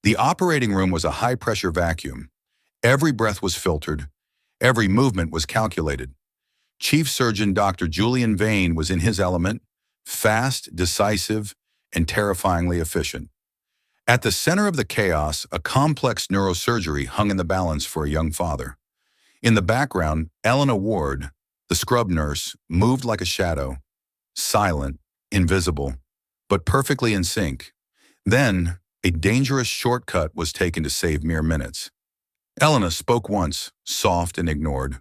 The operating room was a high-pressure vacuum. Every breath was filtered. Every movement was calculated. Chief Surgeon Dr. Julian Vane was in his element, fast, decisive, and terrifyingly efficient. At the center of the chaos, a complex neurosurgery hung in the balance for a young father. In the background, Elena Ward, the scrub nurse, moved like a shadow, silent, invisible, but perfectly in sync. Then, a dangerous shortcut was taken to save mere minutes. Elena spoke once, soft and ignored.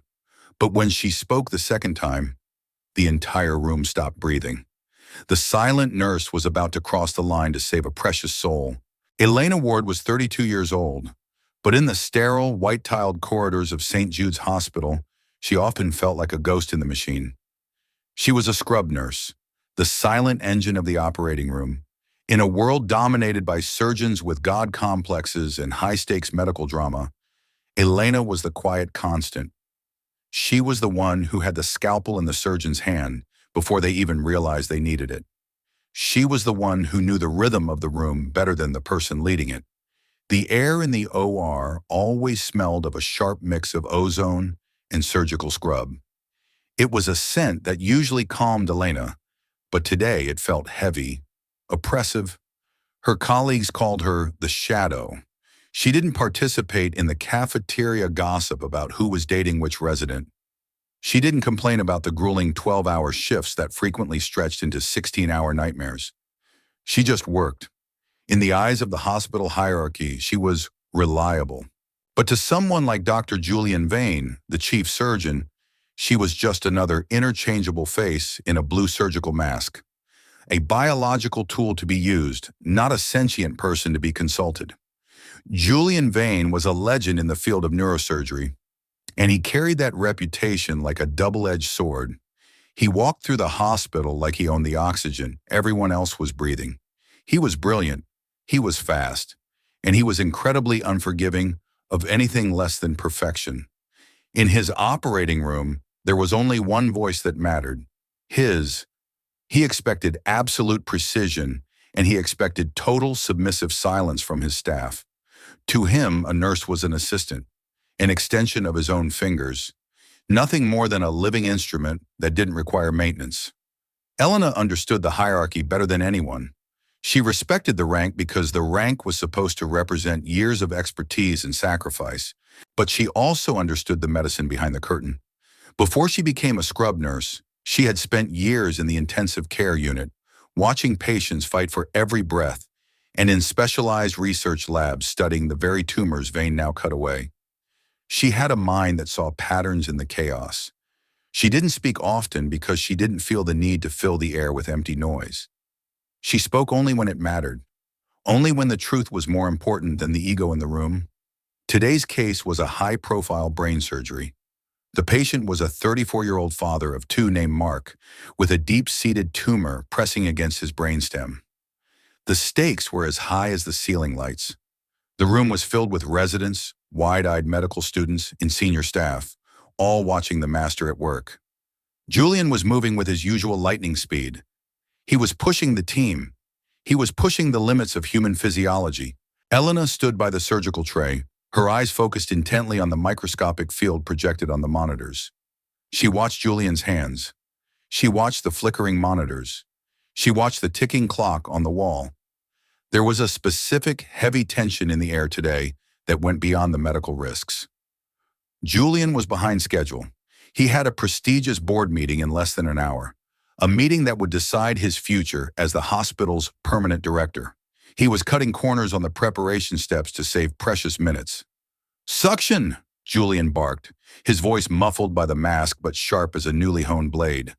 But when she spoke the second time, the entire room stopped breathing. The silent nurse was about to cross the line to save a precious soul. Elena Ward was 32 years old, but in the sterile, white-tiled corridors of St. Jude's Hospital, she often felt like a ghost in the machine. She was a scrub nurse, the silent engine of the operating room. In a world dominated by surgeons with God complexes and high-stakes medical drama, Elena was the quiet constant. She was the one who had the scalpel in the surgeon's hand before they even realized they needed it. She was the one who knew the rhythm of the room better than the person leading it. The air in the OR always smelled of a sharp mix of ozone and surgical scrub. It was a scent that usually calmed Elena, but today it felt heavy, oppressive. Her colleagues called her the Shadow. She didn't participate in the cafeteria gossip about who was dating which resident. She didn't complain about the grueling 12-hour shifts that frequently stretched into 16-hour nightmares. She just worked. In the eyes of the hospital hierarchy, she was reliable. But to someone like Dr. Julian Vane, the chief surgeon, she was just another interchangeable face in a blue surgical mask. A biological tool to be used, not a sentient person to be consulted. Julian Vane was a legend in the field of neurosurgery, and he carried that reputation like a double-edged sword. He walked through the hospital like he owned the oxygen everyone else was breathing. He was brilliant, he was fast, and he was incredibly unforgiving of anything less than perfection. In his operating room, there was only one voice that mattered, his. He expected absolute precision, and he expected total submissive silence from his staff. To him, a nurse was an assistant, an extension of his own fingers, nothing more than a living instrument that didn't require maintenance. Elena understood the hierarchy better than anyone. She respected the rank because the rank was supposed to represent years of expertise and sacrifice, but she also understood the medicine behind the curtain. Before she became a scrub nurse, she had spent years in the intensive care unit, watching patients fight for every breath, and in specialized research labs studying the very tumors Vane now cut away. She had a mind that saw patterns in the chaos. She didn't speak often because she didn't feel the need to fill the air with empty noise. She spoke only when it mattered, only when the truth was more important than the ego in the room. Today's case was a high-profile brain surgery. The patient was a 34-year-old father of two named Mark, with a deep-seated tumor pressing against his brainstem. The stakes were as high as the ceiling lights. The room was filled with residents, wide-eyed medical students, and senior staff, all watching the master at work. Julian was moving with his usual lightning speed. He was pushing the team. He was pushing the limits of human physiology. Elena stood by the surgical tray, her eyes focused intently on the microscopic field projected on the monitors. She watched Julian's hands. She watched the flickering monitors. She watched the ticking clock on the wall. There was a specific, heavy tension in the air today that went beyond the medical risks. Julian was behind schedule. He had a prestigious board meeting in less than an hour, a meeting that would decide his future as the hospital's permanent director. He was cutting corners on the preparation steps to save precious minutes. "Suction!" Julian barked, his voice muffled by the mask but sharp as a newly honed blade.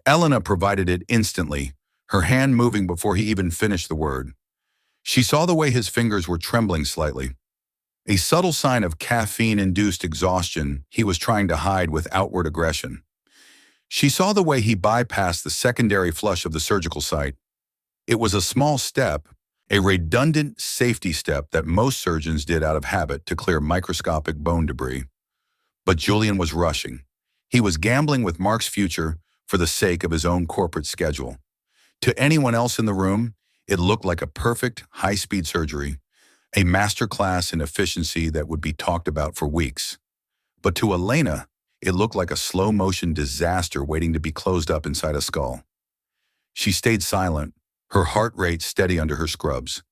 Elena provided it instantly, her hand moving before he even finished the word. She saw the way his fingers were trembling slightly, a subtle sign of caffeine-induced exhaustion he was trying to hide with outward aggression. She saw the way he bypassed the secondary flush of the surgical site. It was a small step, a redundant safety step that most surgeons did out of habit to clear microscopic bone debris. But Julian was rushing. He was gambling with Mark's future for the sake of his own corporate schedule. To anyone else in the room, it looked like a perfect, high-speed surgery. a masterclass in efficiency that would be talked about for weeks. But to Elena, it looked like a slow-motion disaster waiting to be closed up inside a skull. She stayed silent, her heart rate steady under her scrubs.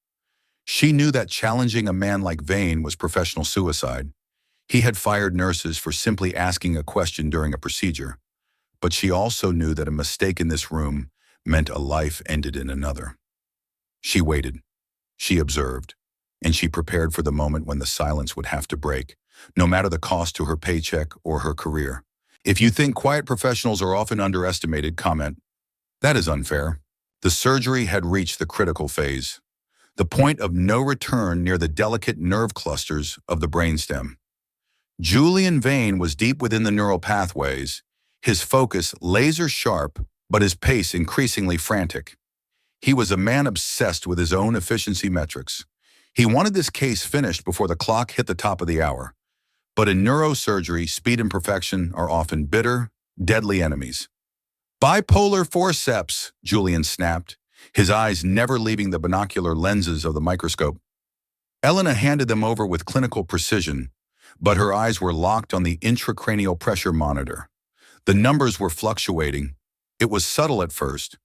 She knew that challenging a man like Vane was professional suicide. He had fired nurses for simply asking a question during a procedure. But she also knew that a mistake in this room meant a life ended in another. She waited. She observed. And she prepared for the moment when the silence would have to break, no matter the cost to her paycheck or her career. If you think quiet professionals are often underestimated, comment. That is unfair. The surgery had reached the critical phase, the point of no return near the delicate nerve clusters of the brainstem. Julian Vane was deep within the neural pathways, his focus laser sharp, but his pace increasingly frantic. He was a man obsessed with his own efficiency metrics. He wanted this case finished before the clock hit the top of the hour. But in neurosurgery, speed and perfection are often bitter, deadly enemies. Bipolar forceps, Julian snapped, his eyes never leaving the binocular lenses of the microscope. Elena handed them over with clinical precision, but her eyes were locked on the intracranial pressure monitor. The numbers were fluctuating. It was subtle at first,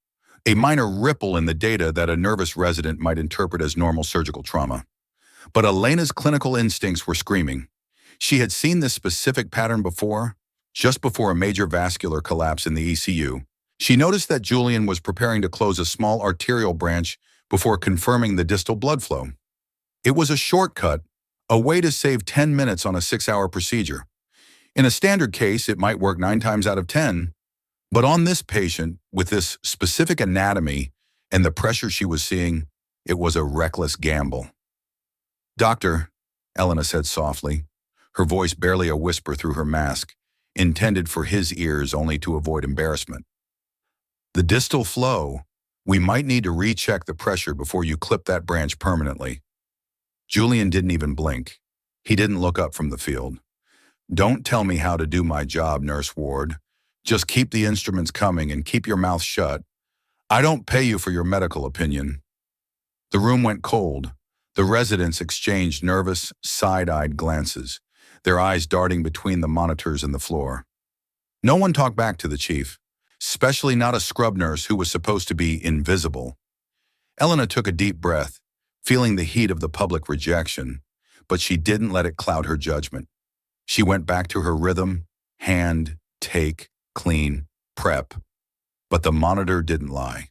a minor ripple in the data that a nervous resident might interpret as normal surgical trauma. But Elena's clinical instincts were screaming. She had seen this specific pattern before, just before a major vascular collapse in the ECU. She noticed that Julian was preparing to close a small arterial branch before confirming the distal blood flow. It was a shortcut, a way to save 10 minutes on a 6-hour procedure. In a standard case, it might work 9 times out of 10, but on this patient, with this specific anatomy and the pressure she was seeing, it was a reckless gamble. "Doctor," Elena said softly, her voice barely a whisper through her mask, intended for his ears only to avoid embarrassment. "The distal flow, we might need to recheck the pressure before you clip that branch permanently." Julian didn't even blink. He didn't look up from the field. "Don't tell me how to do my job, Nurse Ward. Just keep the instruments coming and keep your mouth shut. I don't pay you for your medical opinion." The room went cold. The residents exchanged nervous, side-eyed glances, their eyes darting between the monitors and the floor. No one talked back to the chief, especially not a scrub nurse who was supposed to be invisible. Elena took a deep breath, feeling the heat of the public rejection, but she didn't let it cloud her judgment. She went back to her rhythm, hand, take, clean, prep. But the monitor didn't lie.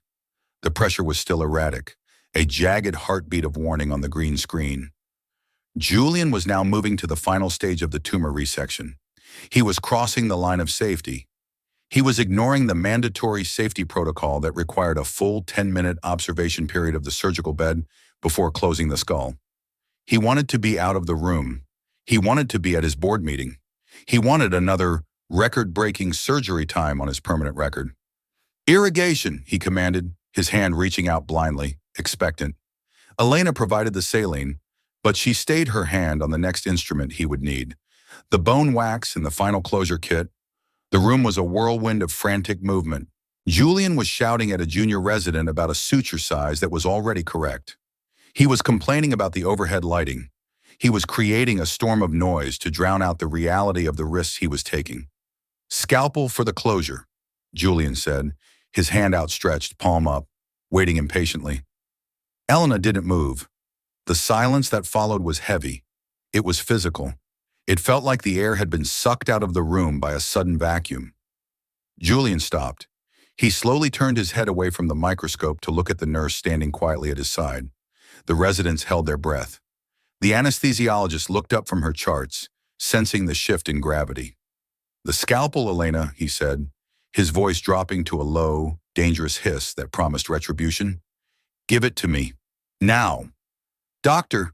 The pressure was still erratic, a jagged heartbeat of warning on the green screen. Julian was now moving to the final stage of the tumor resection. He was crossing the line of safety. He was ignoring the mandatory safety protocol that required a full 10-minute observation period of the surgical bed before closing the skull. He wanted to be out of the room. He wanted to be at his board meeting. He wanted another record-breaking surgery time on his permanent record. "Irrigation," he commanded, his hand reaching out blindly, expectant. Elena provided the saline, but she stayed her hand on the next instrument he would need, the bone wax and the final closure kit. The room was a whirlwind of frantic movement. Julian was shouting at a junior resident about a suture size that was already correct. He was complaining about the overhead lighting. He was creating a storm of noise to drown out the reality of the risks he was taking. "Scalpel for the closure," Julian said, his hand outstretched, palm up, waiting impatiently. Elena didn't move. The silence that followed was heavy. It was physical. It felt like the air had been sucked out of the room by a sudden vacuum. Julian stopped. He slowly turned his head away from the microscope to look at the nurse standing quietly at his side. The residents held their breath. The anesthesiologist looked up from her charts, sensing the shift in gravity. "The scalpel, Elena," he said, his voice dropping to a low, dangerous hiss that promised retribution. "Give it to me. Now." "Doctor,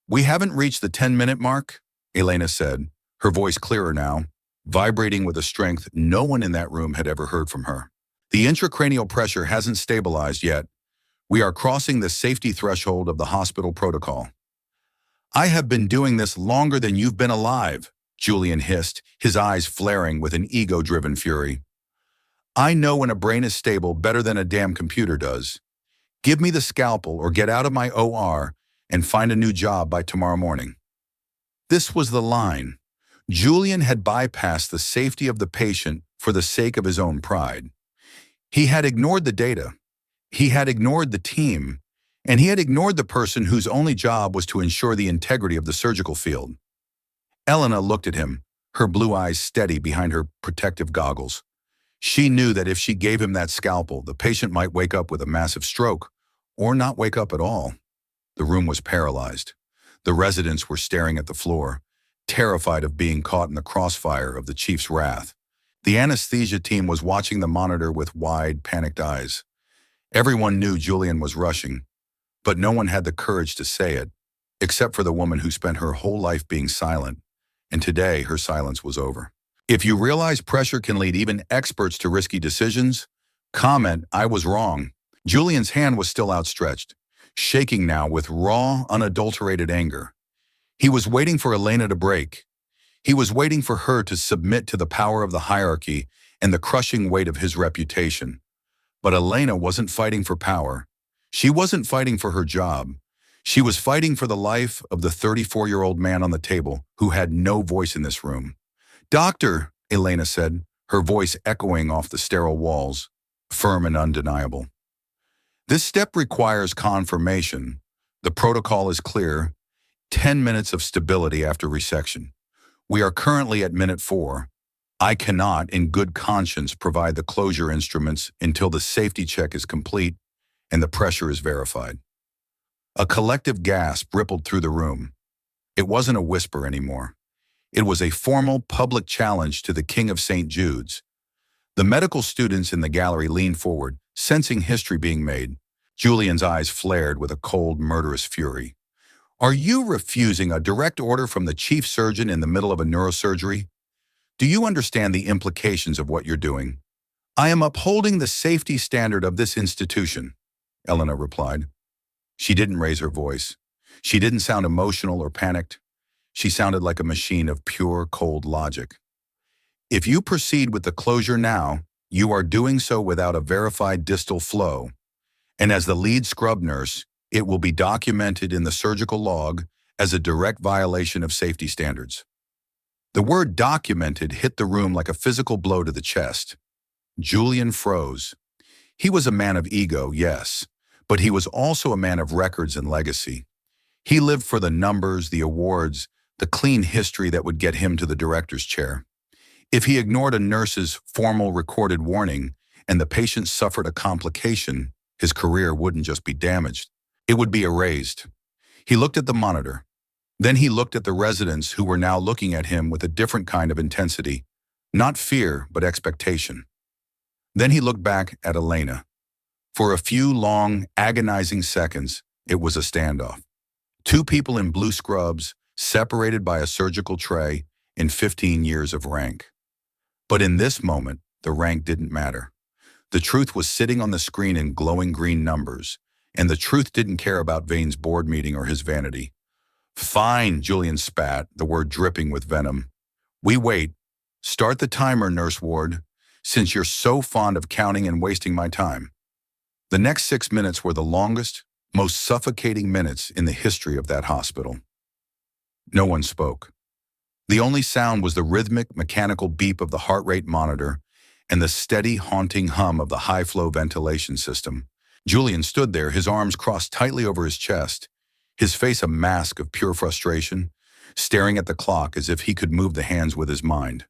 we haven't reached the 10-minute mark," Elena said, her voice clearer now, vibrating with a strength no one in that room had ever heard from her. "The intracranial pressure hasn't stabilized yet. We are crossing the safety threshold of the hospital protocol." "I have been doing this longer than you've been alive," Julian hissed, his eyes flaring with an ego-driven fury. "I know when a brain is stable better than a damn computer does. Give me the scalpel or get out of my OR and find a new job by tomorrow morning. This was the line. Julian had bypassed the safety of the patient for the sake of his own pride. He had ignored the data. He had ignored the team. And he had ignored the person whose only job was to ensure the integrity of the surgical field. Elena looked at him, her blue eyes steady behind her protective goggles. She knew that if she gave him that scalpel, the patient might wake up with a massive stroke, or not wake up at all. The room was paralyzed. The residents were staring at the floor, terrified of being caught in the crossfire of the chief's wrath. The anesthesia team was watching the monitor with wide, panicked eyes. Everyone knew Julian was rushing, but no one had the courage to say it, except for the woman who spent her whole life being silent, and today her silence was over. If you realize pressure can lead even experts to risky decisions, comment, "I was wrong." Julian's hand was still outstretched, shaking now with raw, unadulterated anger. He was waiting for Elena to break. He was waiting for her to submit to the power of the hierarchy and the crushing weight of his reputation. But Elena wasn't fighting for power. She wasn't fighting for her job. She was fighting for the life of the 34-year-old man on the table who had no voice in this room. "Doctor," Elena said, her voice echoing off the sterile walls, firm and undeniable. "This step requires confirmation. The protocol is clear. 10 minutes of stability after resection. We are currently at minute 4. I cannot, in good conscience, provide the closure instruments until the safety check is complete and the pressure is verified." A collective gasp rippled through the room. It wasn't a whisper anymore. It was a formal public challenge to the King of St. Jude's. The medical students in the gallery leaned forward, sensing history being made. Julian's eyes flared with a cold, murderous fury. "Are you refusing a direct order from the chief surgeon in the middle of a neurosurgery? Do you understand the implications of what you're doing?" "I am upholding the safety standard of this institution," Elena replied. She didn't raise her voice. She didn't sound emotional or panicked. She sounded like a machine of pure, cold logic. "If you proceed with the closure now, you are doing so without a verified distal flow. And as the lead scrub nurse, it will be documented in the surgical log as a direct violation of safety standards." The word "documented" hit the room like a physical blow to the chest. Julian froze. He was a man of ego, yes, but he was also a man of records and legacy. He lived for the numbers, the awards, the clean history that would get him to the director's chair. If he ignored a nurse's formal recorded warning and the patient suffered a complication, his career wouldn't just be damaged. It would be erased. He looked at the monitor. Then he looked at the residents who were now looking at him with a different kind of intensity, not fear, but expectation. Then he looked back at Elena. For a few long, agonizing seconds, it was a standoff. Two people in blue scrubs, separated by a surgical tray, in 15 years of rank. But in this moment, the rank didn't matter. The truth was sitting on the screen in glowing green numbers, and the truth didn't care about Vane's board meeting or his vanity. "Fine," Julian spat, the word dripping with venom. "We wait. Start the timer, Nurse Ward, since you're so fond of counting and wasting my time." The next 6 minutes were the longest, most suffocating minutes in the history of that hospital. No one spoke. The only sound was the rhythmic, mechanical beep of the heart rate monitor and the steady, haunting hum of the high-flow ventilation system. Julian stood there, his arms crossed tightly over his chest, his face a mask of pure frustration, staring at the clock as if he could move the hands with his mind.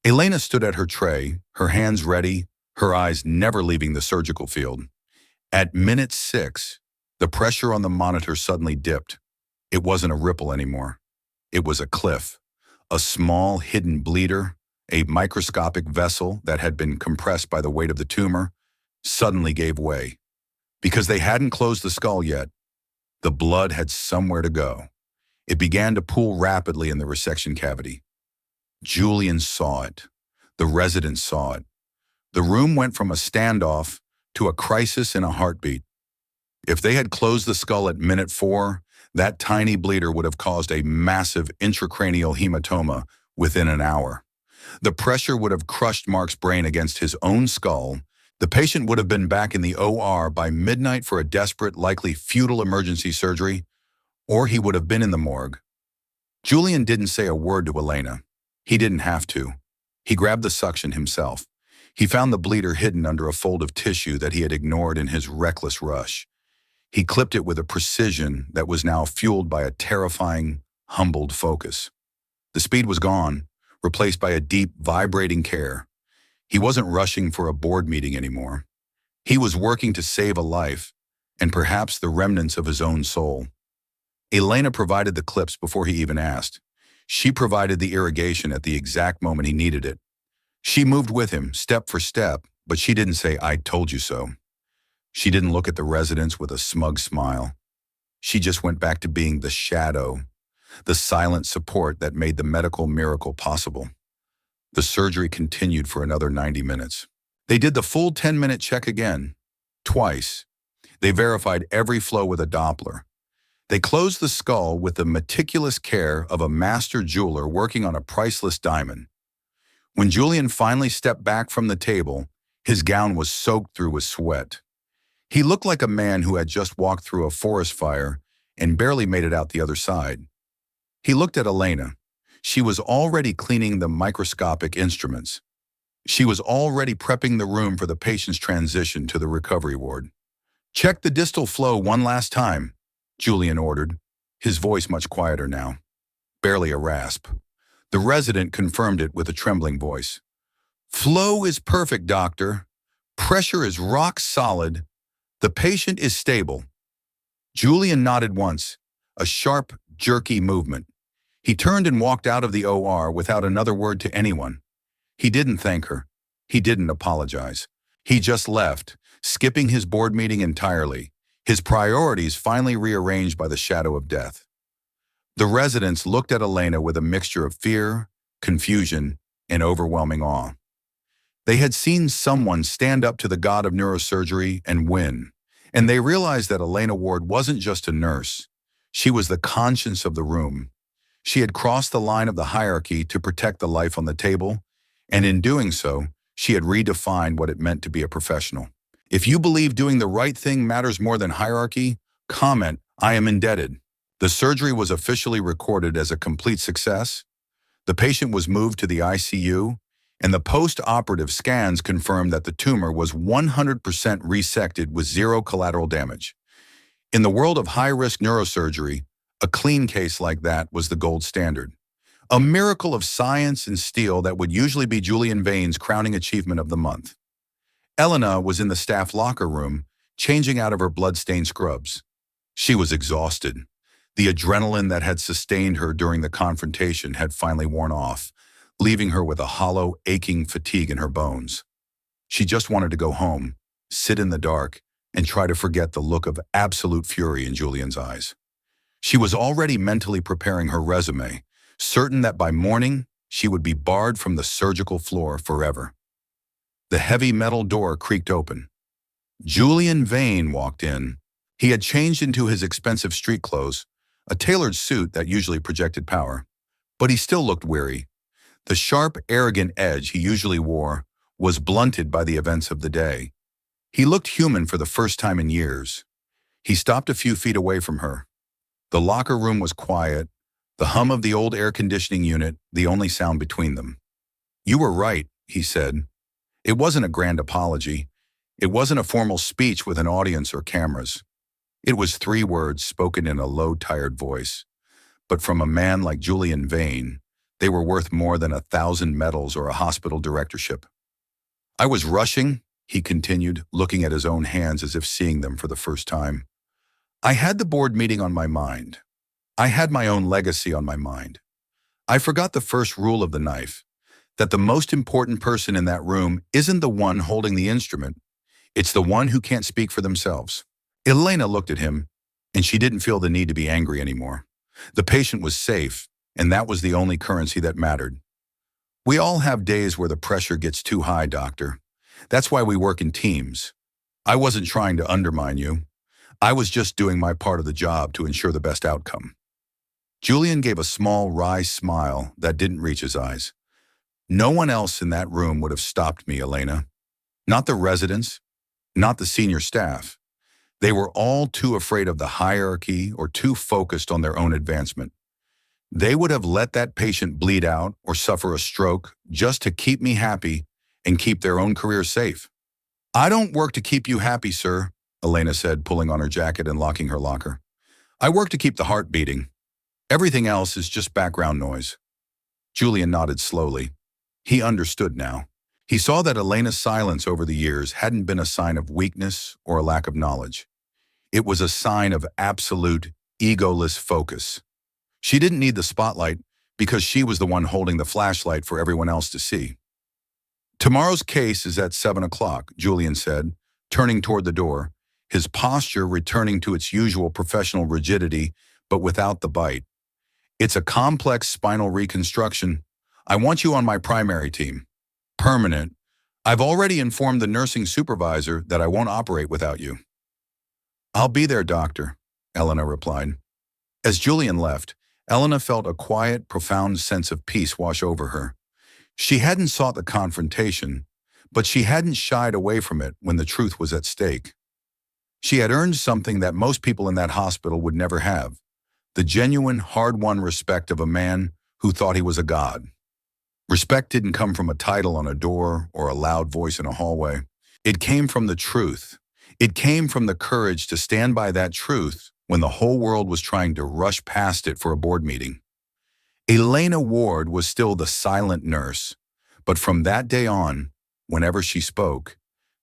Elena stood at her tray, her hands ready, her eyes never leaving the surgical field. At minute 6, the pressure on the monitor suddenly dipped. It wasn't a ripple anymore. It was a cliff. A small, hidden bleeder, a microscopic vessel that had been compressed by the weight of the tumor, suddenly gave way. Because they hadn't closed the skull yet, the blood had somewhere to go. It began to pool rapidly in the resection cavity. Julian saw it. The residents saw it. The room went from a standoff to a crisis in a heartbeat. If they had closed the skull at minute 4, that tiny bleeder would have caused a massive intracranial hematoma within an hour. The pressure would have crushed Mark's brain against his own skull. The patient would have been back in the OR by midnight for a desperate, likely futile emergency surgery, or he would have been in the morgue. Julian didn't say a word to Elena. He didn't have to. He grabbed the suction himself. He found the bleeder hidden under a fold of tissue that he had ignored in his reckless rush. He clipped it with a precision that was now fueled by a terrifying, humbled focus. The speed was gone, replaced by a deep, vibrating care. He wasn't rushing for a board meeting anymore. He was working to save a life, and perhaps the remnants of his own soul. Elena provided the clips before he even asked. She provided the irrigation at the exact moment he needed it. She moved with him, step for step, but she didn't say, "I told you so." She didn't look at the residents with a smug smile. She just went back to being the shadow, the silent support that made the medical miracle possible. The surgery continued for another 90 minutes. They did the full 10-minute check again, twice. They verified every flow with a Doppler. They closed the skull with the meticulous care of a master jeweler working on a priceless diamond. When Julian finally stepped back from the table, his gown was soaked through with sweat. He looked like a man who had just walked through a forest fire and barely made it out the other side. He looked at Elena. She was already cleaning the microscopic instruments. She was already prepping the room for the patient's transition to the recovery ward. "Check the distal flow one last time," Julian ordered, his voice much quieter now. Barely a rasp. The resident confirmed it with a trembling voice. "Flow is perfect, doctor. Pressure is rock solid. The patient is stable." Julian nodded once, a sharp, jerky movement. He turned and walked out of the OR without another word to anyone. He didn't thank her. He didn't apologize. He just left, skipping his board meeting entirely, his priorities finally rearranged by the shadow of death. The residents looked at Elena with a mixture of fear, confusion, and overwhelming awe. They had seen someone stand up to the god of neurosurgery and win, and they realized that Elena Ward wasn't just a nurse. She was the conscience of the room. She had crossed the line of the hierarchy to protect the life on the table, and in doing so, she had redefined what it meant to be a professional. If you believe doing the right thing matters more than hierarchy, comment, "I am indebted." The surgery was officially recorded as a complete success. The patient was moved to the ICU, and the post-operative scans confirmed that the tumor was 100% resected with zero collateral damage. In the world of high-risk neurosurgery, a clean case like that was the gold standard. A miracle of science and steel that would usually be Julian Vane's crowning achievement of the month. Elena was in the staff locker room, changing out of her blood-stained scrubs. She was exhausted. The adrenaline that had sustained her during the confrontation had finally worn off, leaving her with a hollow, aching fatigue in her bones. She just wanted to go home, sit in the dark, and try to forget the look of absolute fury in Julian's eyes. She was already mentally preparing her resume, certain that by morning she would be barred from the surgical floor forever. The heavy metal door creaked open. Julian Vane walked in. He had changed into his expensive street clothes, a tailored suit that usually projected power, but he still looked weary. The sharp, arrogant edge he usually wore was blunted by the events of the day. He looked human for the first time in years. He stopped a few feet away from her. The locker room was quiet, the hum of the old air conditioning unit the only sound between them. "You were right," he said. It wasn't a grand apology. It wasn't a formal speech with an audience or cameras. It was 3 words spoken in a low, tired voice. But from a man like Julian Vane, they were worth more than 1,000 medals or a hospital directorship. "I was rushing," he continued, looking at his own hands as if seeing them for the first time. "I had the board meeting on my mind. I had my own legacy on my mind. I forgot the first rule of the knife, that the most important person in that room isn't the one holding the instrument. It's the one who can't speak for themselves." Elena looked at him, and she didn't feel the need to be angry anymore. The patient was safe, and that was the only currency that mattered. "We all have days where the pressure gets too high, doctor. That's why we work in teams. I wasn't trying to undermine you. I was just doing my part of the job to ensure the best outcome." Julian gave a small, wry smile that didn't reach his eyes. "No one else in that room would have stopped me, Elena. Not the residents, not the senior staff. They were all too afraid of the hierarchy or too focused on their own advancement. They would have let that patient bleed out or suffer a stroke just to keep me happy and keep their own career safe. "I don't work to keep you happy, sir," Elena said, pulling on her jacket and locking her locker. "I work to keep the heart beating. Everything else is just background noise." Julian nodded slowly. He understood now. He saw that Elena's silence over the years hadn't been a sign of weakness or a lack of knowledge. It was a sign of absolute, egoless focus. She didn't need the spotlight because she was the one holding the flashlight for everyone else to see. "Tomorrow's case is at 7 o'clock, Julian said, turning toward the door, his posture returning to its usual professional rigidity, but without the bite. "It's a complex spinal reconstruction. I want you on my primary team. Permanent. I've already informed the nursing supervisor that I won't operate without you." "I'll be there, doctor," Elena replied. As Julian left, Elena felt a quiet, profound sense of peace wash over her. She hadn't sought the confrontation, but she hadn't shied away from it when the truth was at stake. She had earned something that most people in that hospital would never have: the genuine, hard-won respect of a man who thought he was a god. Respect didn't come from a title on a door or a loud voice in a hallway. It came from the truth. It came from the courage to stand by that truth when the whole world was trying to rush past it for a board meeting. Elena Ward was still the silent nurse, but from that day on, whenever she spoke,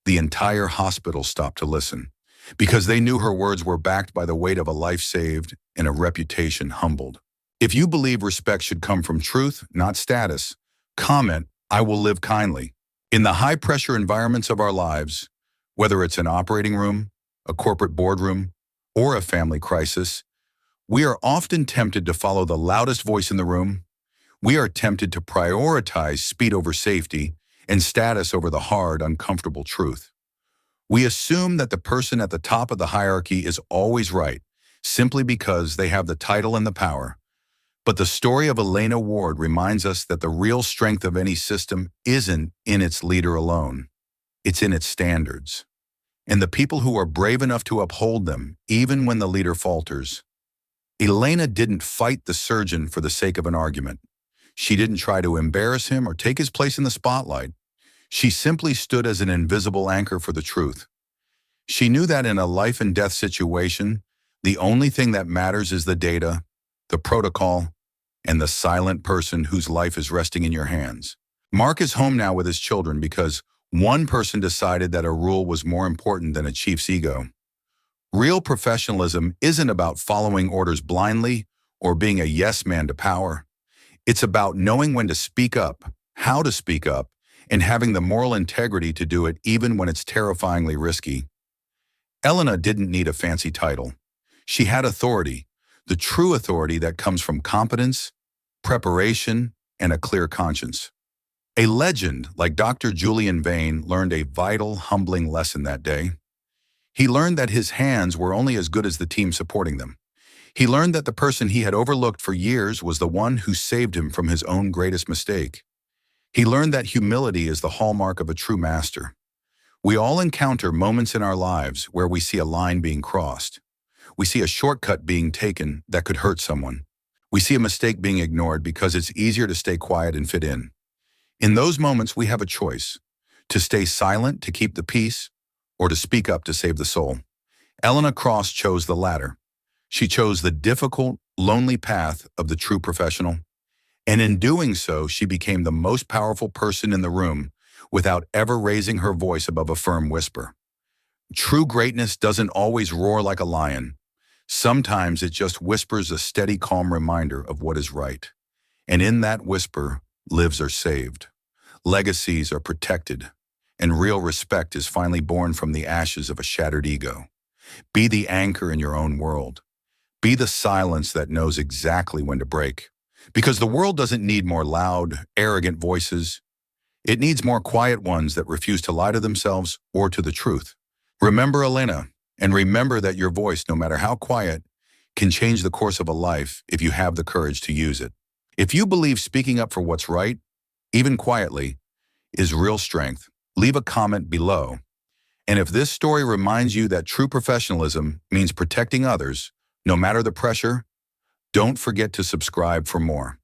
the entire hospital stopped to listen, because they knew her words were backed by the weight of a life saved and a reputation humbled. If you believe respect should come from truth, not status, comment, "I will live kindly." In the high-pressure environments of our lives, whether it's an operating room, a corporate boardroom, or a family crisis, we are often tempted to follow the loudest voice in the room. We are tempted to prioritize speed over safety and status over the hard, uncomfortable truth. We assume that the person at the top of the hierarchy is always right, simply because they have the title and the power. But the story of Elena Ward reminds us that the real strength of any system isn't in its leader alone. It's in its standards, and the people who are brave enough to uphold them, even when the leader falters. Elena didn't fight the surgeon for the sake of an argument. She didn't try to embarrass him or take his place in the spotlight. She simply stood as an invisible anchor for the truth. She knew that in a life and death situation, the only thing that matters is the data, the protocol, and the silent person whose life is resting in your hands. Mark is home now with his children because one person decided that a rule was more important than a chief's ego. Real professionalism isn't about following orders blindly or being a yes man to power. It's about knowing when to speak up, how to speak up, and having the moral integrity to do it even when it's terrifyingly risky. Elena didn't need a fancy title. She had authority, the true authority that comes from competence, preparation, and a clear conscience. A legend like Dr. Julian Vane learned a vital, humbling lesson that day. He learned that his hands were only as good as the team supporting them. He learned that the person he had overlooked for years was the one who saved him from his own greatest mistake. He learned that humility is the hallmark of a true master. We all encounter moments in our lives where we see a line being crossed. We see a shortcut being taken that could hurt someone. We see a mistake being ignored because it's easier to stay quiet and fit in. In those moments, we have a choice: to stay silent to keep the peace, or to speak up to save the soul. Elena Cross chose the latter. She chose the difficult, lonely path of the true professional. And in doing so, she became the most powerful person in the room without ever raising her voice above a firm whisper. True greatness doesn't always roar like a lion. Sometimes it just whispers a steady, calm reminder of what is right. And in that whisper, lives are saved, legacies are protected, and real respect is finally born from the ashes of a shattered ego. Be the anchor in your own world. Be the silence that knows exactly when to break. Because the world doesn't need more loud, arrogant voices. It needs more quiet ones that refuse to lie to themselves or to the truth. Remember Elena, and remember that your voice, no matter how quiet, can change the course of a life if you have the courage to use it. If you believe speaking up for what's right, even quietly, is real strength, leave a comment below. And if this story reminds you that true professionalism means protecting others, no matter the pressure, don't forget to subscribe for more.